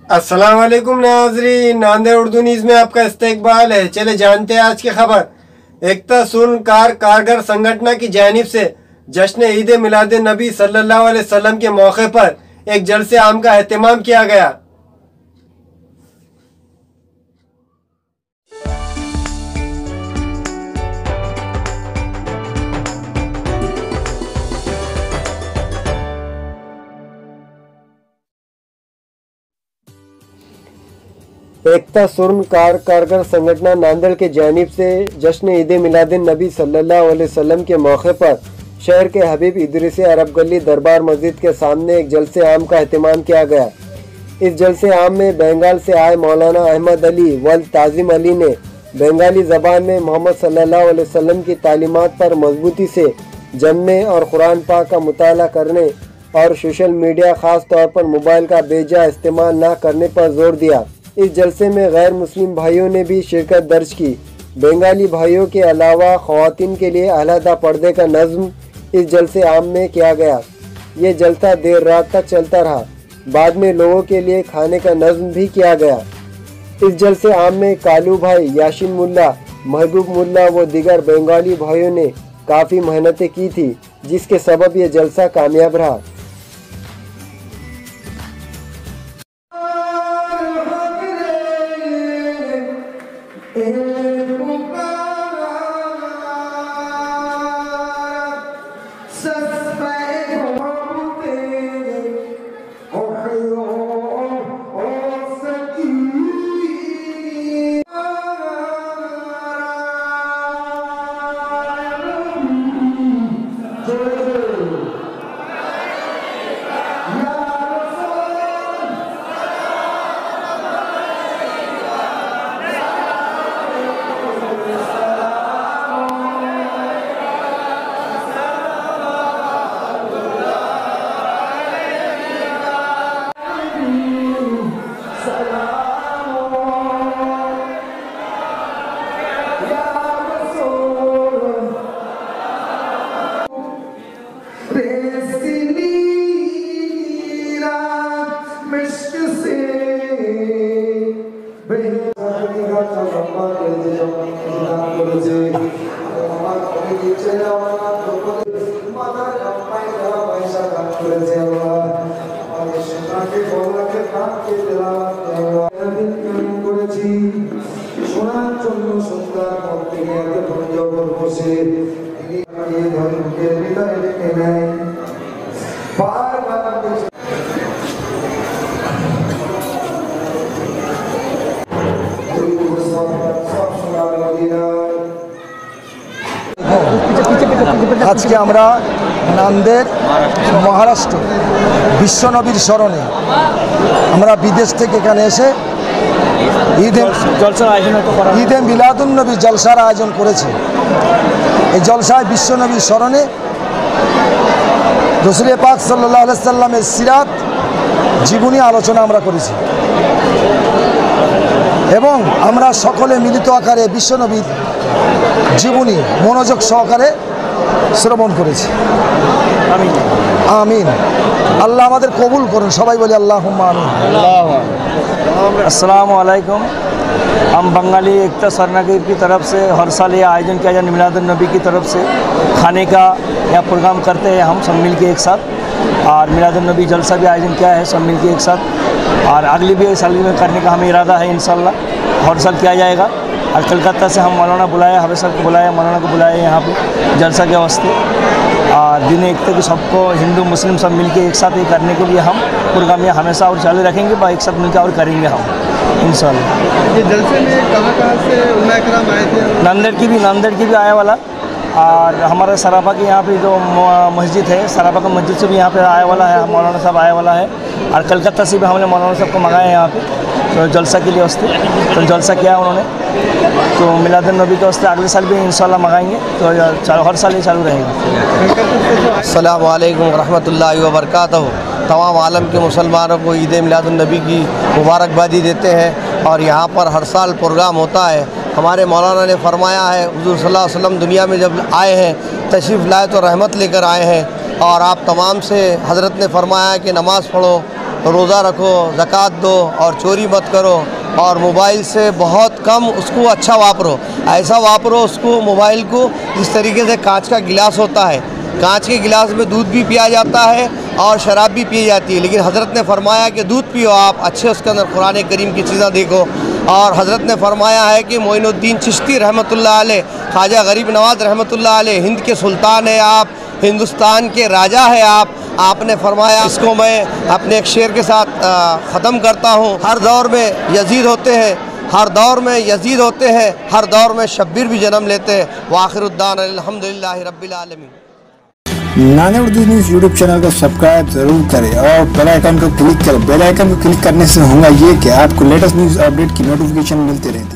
अस्सलाम वालेकुम नाज़रीन, नांदेड़ उर्दू न्यूज़ में आपका इस्तकबाल है। चले जानते हैं आज की खबर। एकता सुल्ह कारगर संगठन की जानिब से जश्न ईद मिलाद नबी सल्लल्लाहु अलैहि वसल्लम के मौके पर एक जलसे आम का एहतमाम किया गया। एकता सुल्ह कारगर संगठन नांदेड़ के जानिब से जश्न ईद मिलाद नबी सल्लल्लाहु अलैहि वसल्लम के मौके पर शहर के हबीब इदरीसी अरब गली दरबार मस्जिद के सामने एक जलसे आम का एहतमाम किया गया। इस जलसे आम में बंगाल से आए मौलाना अहमद अली वल्द ताजिम अली ने बंगाली ज़बान में मोहम्मद सल्लल्लाहु अलैहि वसल्लम की तालीमात पर मजबूती से जमने और कुरान पाक का मुताला करने और सोशल मीडिया ख़ास तौर पर मोबाइल का बेजा इस्तेमाल न करने पर जोर दिया। इस जलसे में गैर मुस्लिम भाइयों ने भी शिरकत दर्ज की। बंगाली भाइयों के अलावा ख़वातीन के लिए अलहदा पर्दे का नज़्म इस जलसे आम में किया गया। ये जलसा देर रात तक चलता रहा। बाद में लोगों के लिए खाने का नज़्म भी किया गया। इस जलसे आम में कालू भाई, याशीन मुल्ला, महबूब मुल्ला व दीगर बंगाली भाइयों ने काफ़ी मेहनतें की थी, जिसके सबब ये जलसा कामयाब रहा। आज के আমরা নান্দেড় মহারাষ্ট্র বিশ্বনবীর স্মরণে আমরা বিদেশ থেকে এখানে এসে ঈদে মিলাদুন্নবী জলসার আয়োজন করেছি। এই জলসায় বিশ্বনবীর স্মরণে রাসূল পাক সাল্লাল্লাহু আলাইহি সাল্লামের সিরাত জীবনী আলোচনা আমরা করেছি এবং আমরা সকলে মিলিত আকারে বিশ্বনবীর জীবনী মনোযোগ সহকারে শ্রবণ করেছি। আমিন। আল্লাহ আমাদের কবুল করুন, সবাই বলি আল্লাহুম্মা আমিন। अस्सलाम वालेकुम। हम बंगाली एकता सरनागीर की तरफ से हर साल ये आयोजन किया जाए मिलाद नबी की तरफ से खाने का या प्रोग्राम करते हैं हम सब मिल के एक साथ, और मिलाद नबी जलसा भी आयोजन किया है सब मिल के एक साथ, और अगली भी साल में करने का हमें इरादा है इंशाल्लाह हर साल किया जाएगा। और कलकत्ता से हम मौलाना बुलाया, हमें सर को बुलाया, मौलाना को बुलाया यहाँ पे जलसा के वास्ते, और दिन एकता के सबको हिंदू मुस्लिम सब मिलके एक साथ ये करने के लिए हम प्रोग्राम ये हमेशा और चालू रखेंगे, एक साथ मिलकर और करेंगे हम इंशाल्लाह। ये जलसे में कहाँ से उलमा किराम आए थे? नांदेड़ की भी आया वाला, और हमारे सराफा के यहाँ पे जो मस्जिद है, सराफा का मस्जिद से भी यहाँ पे आया वाला है, मौलाना साहब आया वाला है, और कलकत्ता से भी हमने मौलाना साहब को मंगाया यहाँ पे तो जलसा के लिए वास्ते, तो जलसा किया उन्होंने, तो मिलाद नबी के वास्ते अगले साल भी इंशाल्लाह मंगाएंगे, तो हर साल ये चालू रहेगा। अस्सलामु अलैकुम रहमतुल्लाहि व बरकातहू। तमाम आलम के मुसलमानों को ईद मिलाद नबी की मुबारकबादी देते हैं, और यहाँ पर हर साल प्रोग्राम होता है। हमारे मौलाना ने फरमाया है, हुज़ूर सल्लल्लाहु अलैहि वसल्लम दुनिया में जब आए हैं, तशरीफ़ लाए तो रहमत लेकर आए हैं, और आप तमाम से हज़रत ने फरमाया है कि नमाज़ पढ़ो रोज़ा रखो, ज़कात दो और चोरी मत करो और मोबाइल से बहुत कम उसको अच्छा वापरो। ऐसा वापरो उसको मोबाइल को जिस तरीके से कांच का गिलास होता है, कांच के गिलास में दूध भी पिया जाता है और शराब भी पी जाती है, लेकिन हज़रत ने फरमाया कि दूध पियो आप, अच्छे उसके अंदर कुरान करीम की चीज़ें देखो। और हज़रत ने फरमाया है कि मोइनुद्दीन चिश्ती रहमतुल्लाह अलैह, ख्वाजा गरीब नवाज़ रहमतुल्लाह अलैह, हिंद के सुल्तान है आप, हिंदुस्तान के राजा है आप। आपने फरमाया, इसको मैं अपने एक शेर के साथ ख़त्म करता हूँ, हर दौर में यजीद होते हैं, हर दौर में यजीद होते हैं, हर दौर में शब्बीर भी जन्म लेते हैं। वाखिरुद्दान अल्हम्दुलिल्लाहि रब्बिल आलमीन। Nanded Urdu news YouTube channel को सब्सक्राइब जरूर करें और बेल आइकन को क्लिक करें। बेल आइकन को क्लिक करने से होगा ये कि आपको लेटेस्ट न्यूज़ अपडेट की नोटिफिकेशन मिलती रहती है।